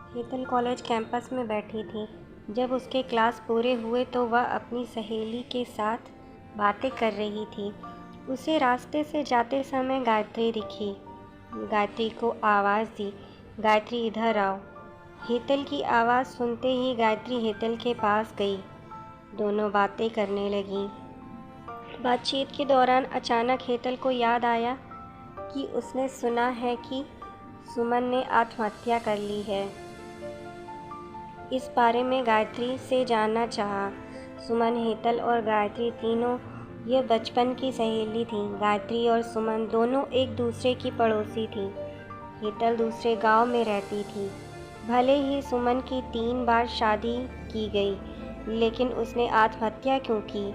Hetal college campus में बैठी थी। जब उसके क्लास पूरे हुए तो वह अपनी सहेली के साथ बातें कर रही थी। उसे रास्ते से जाते समय गायत्री दिखी। गायत्री को आवाज़ दी, गायत्री इधर आओ। हेतल की आवाज़ सुनते ही गायत्री हेतल के पास गई। दोनों बातें करने लगीं। बातचीत के दौरान अचानक हेतल को याद आया कि उसने सुना है कि सुमन ने आत्महत्या कर ली है। इस बारे में गायत्री से जानना चाहा। सुमन, हेतल और गायत्री तीनों ये बचपन की सहेली थीं। गायत्री और सुमन दोनों एक दूसरे की पड़ोसी थीं। हेतल दूसरे गांव में रहती थी। भले ही सुमन की 3 बार शादी की गई, लेकिन उसने आत्महत्या क्यों की?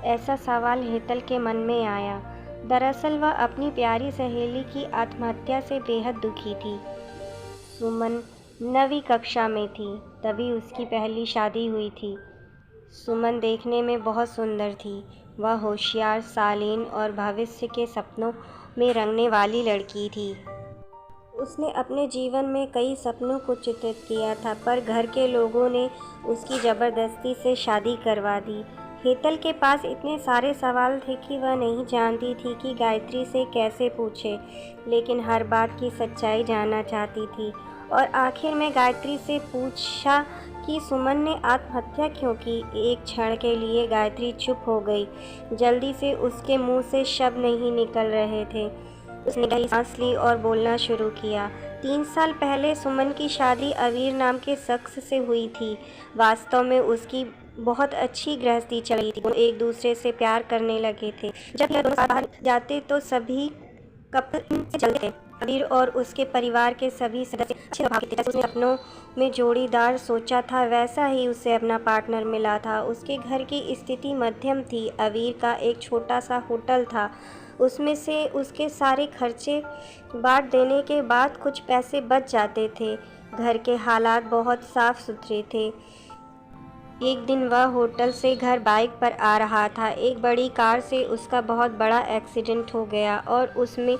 ऐसा सवाल हेतल के मन में आया। दरअसल वह अपनी प्यारी सहेली की आत्महत्या से बेहद दुखी थी। सुमन 9वीं कक्षा में थी, तभी उसकी पहली शादी हुई थी। सुमन देखने में बहुत सुंदर थी। वह होशियार, शालीन और भविष्य के सपनों में रंगने वाली लड़की थी। उसने अपने जीवन में कई सपनों को चित्रित किया था, पर घर के लोगों ने उसकी ज़बरदस्ती से शादी करवा दी। हेतल के पास इतने सारे सवाल थे कि वह नहीं जानती थी कि गायत्री से कैसे पूछे, लेकिन हर बात की सच्चाई जानना चाहती थी। और आखिर में गायत्री से पूछा कि सुमन ने आत्महत्या क्यों की। एक क्षण के लिए गायत्री चुप हो गई। जल्दी से उसके मुंह से शब्द नहीं निकल रहे थे। उसने गहरी सांस ली और बोलना शुरू किया। 3 साल पहले सुमन की शादी अवीर नाम के शख्स से हुई थी। वास्तव में उसकी बहुत अच्छी गृहस्थी चल रही थी। वो एक दूसरे से प्यार करने लगे थे। जब यह दोनों साथ बाहर जाते तो सभी कपल से चलते थे। अवीर और उसके परिवार के सभी सदस्य अच्छे स्वभाव के थे। जैसे उसने अपनों में जोड़ीदार सोचा था, वैसा ही उसे अपना पार्टनर मिला था। उसके घर की स्थिति मध्यम थी। अवीर का एक छोटा सा होटल था। उसमें से उसके सारे खर्चे बांट देने के बाद कुछ पैसे बच जाते थे। घर के हालात बहुत साफ सुथरे थे। एक दिन वह होटल से घर बाइक पर आ रहा था। एक बड़ी कार से उसका बहुत बड़ा एक्सीडेंट हो गया और उसमें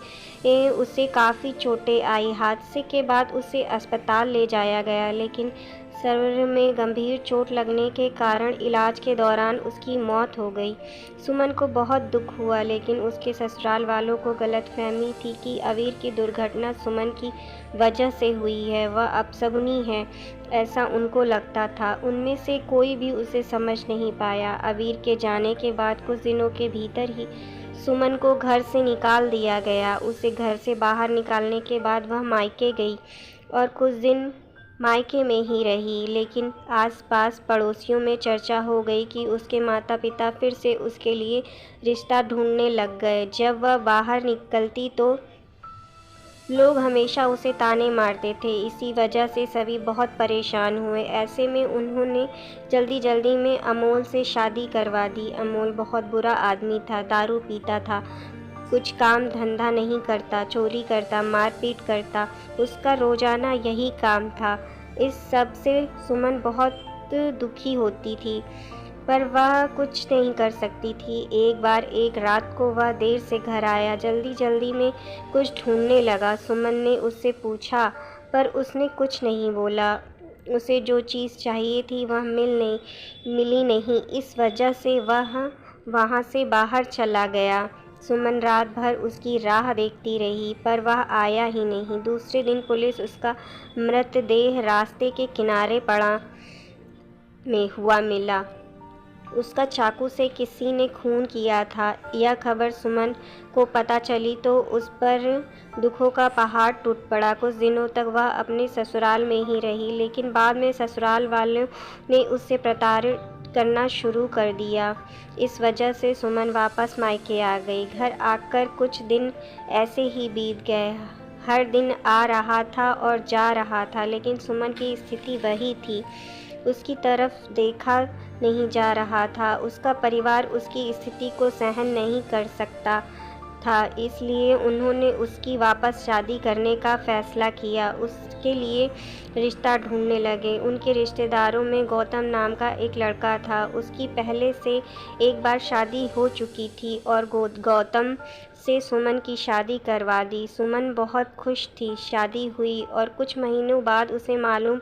उसे काफ़ी चोटें आई। हादसे के बाद उसे अस्पताल ले जाया गया, लेकिन सर में गंभीर चोट लगने के कारण इलाज के दौरान उसकी मौत हो गई। सुमन को बहुत दुख हुआ, लेकिन उसके ससुराल वालों को गलतफहमी थी कि अवीर की दुर्घटना सुमन की वजह से हुई है। वह अपशगुनी है, ऐसा उनको लगता था। उनमें से कोई भी उसे समझ नहीं पाया। अवीर के जाने के बाद कुछ दिनों के भीतर ही सुमन को घर से निकाल दिया गया। उसे घर से बाहर निकालने के बाद वह मायके गई और कुछ दिन मायके में ही रही, लेकिन आसपास पड़ोसियों में चर्चा हो गई कि उसके माता पिता फिर से उसके लिए रिश्ता ढूंढने लग गए। जब वह बाहर निकलती तो लोग हमेशा उसे ताने मारते थे। इसी वजह से सभी बहुत परेशान हुए। ऐसे में उन्होंने जल्दी जल्दी में अमोल से शादी करवा दी। अमोल बहुत बुरा आदमी था, दारू पीता था, कुछ काम धंधा नहीं करता, चोरी करता, मारपीट करता। उसका रोजाना यही काम था। इस सब से सुमन बहुत दुखी होती थी, पर वह कुछ नहीं कर सकती थी। एक बार एक रात को वह देर से घर आया, जल्दी जल्दी में कुछ ढूंढने लगा। सुमन ने उससे पूछा, पर उसने कुछ नहीं बोला। उसे जो चीज़ चाहिए थी वह मिली नहीं। इस वजह से वह वहाँ से बाहर चला गया। सुमन रात भर उसकी राह देखती रही, पर वह आया ही नहीं। दूसरे दिन पुलिस उसका मृतदेह रास्ते के किनारे पड़ा में हुआ मिला। उसका चाकू से किसी ने खून किया था। यह खबर सुमन को पता चली तो उस पर दुखों का पहाड़ टूट पड़ा। कुछ दिनों तक वह अपने ससुराल में ही रही, लेकिन बाद में ससुराल वालों ने उससे प्रताड़ित करना शुरू कर दिया। इस वजह से सुमन वापस मायके आ गई। घर आकर कुछ दिन ऐसे ही बीत गए। हर दिन आ रहा था और जा रहा था, लेकिन सुमन की स्थिति वही थी। उसकी तरफ देखा नहीं जा रहा था। उसका परिवार उसकी स्थिति को सहन नहीं कर सकता था, इसलिए उन्होंने उसकी वापस शादी करने का फैसला किया। उसके लिए रिश्ता ढूंढने लगे। उनके रिश्तेदारों में गौतम नाम का एक लड़का था। उसकी पहले से एक बार शादी हो चुकी थी और गौतम से सुमन की शादी करवा दी। सुमन बहुत खुश थी। शादी हुई और कुछ महीनों बाद उसे मालूम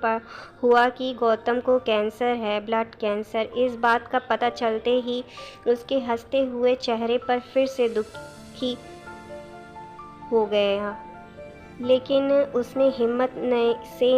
हुआ कि गौतम को कैंसर है, ब्लड कैंसर। इस बात का पता चलते ही उसके हंसते हुए चेहरे पर फिर से दुखी हो गया, लेकिन उसने हिम्मत से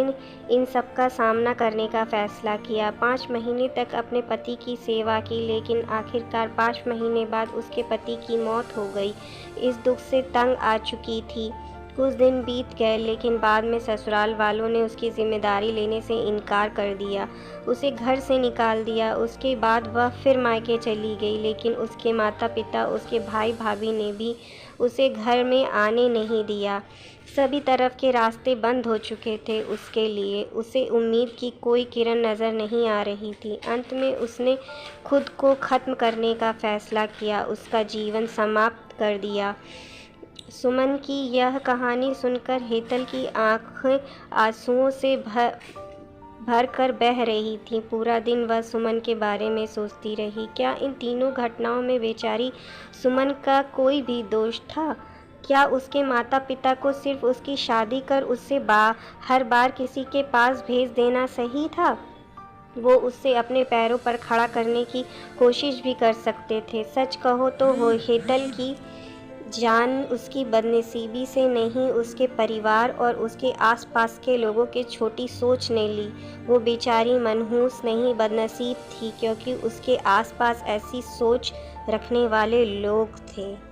इन सब का सामना करने का फैसला किया। 5 महीने तक अपने पति की सेवा की, लेकिन आखिरकार 5 महीने बाद उसके पति की मौत हो गई। इस दुख से तंग आ चुकी थी। कुछ दिन बीत गए, लेकिन बाद में ससुराल वालों ने उसकी जिम्मेदारी लेने से इनकार कर दिया, उसे घर से निकाल दिया। उसके बाद वह फिर मायके चली गई, लेकिन उसके माता पिता, उसके भाई भाभी ने भी उसे घर में आने नहीं दिया। सभी तरफ के रास्ते बंद हो चुके थे उसके लिए। उसे उम्मीद की कोई किरण नज़र नहीं आ रही थी। अंत में उसने खुद को ख़त्म करने का फ़ैसला किया, उसका जीवन समाप्त कर दिया। सुमन की यह कहानी सुनकर हेतल की आँखें आंसुओं से भर कर बह रही थीं। पूरा दिन वह सुमन के बारे में सोचती रही। क्या इन तीनों घटनाओं में बेचारी सुमन का कोई भी दोष था? क्या उसके माता पिता को सिर्फ उसकी शादी कर उससे हर बार किसी के पास भेज देना सही था? वो उससे अपने पैरों पर खड़ा करने की कोशिश भी कर सकते थे। सच कहो तो वो हेतल की जान उसकी बदनसीबी से नहीं, उसके परिवार और उसके आसपास के लोगों की छोटी सोच ने ली। वो बेचारी मनहूस नहीं, बदनसीब थी, क्योंकि उसके आसपास ऐसी सोच रखने वाले लोग थे।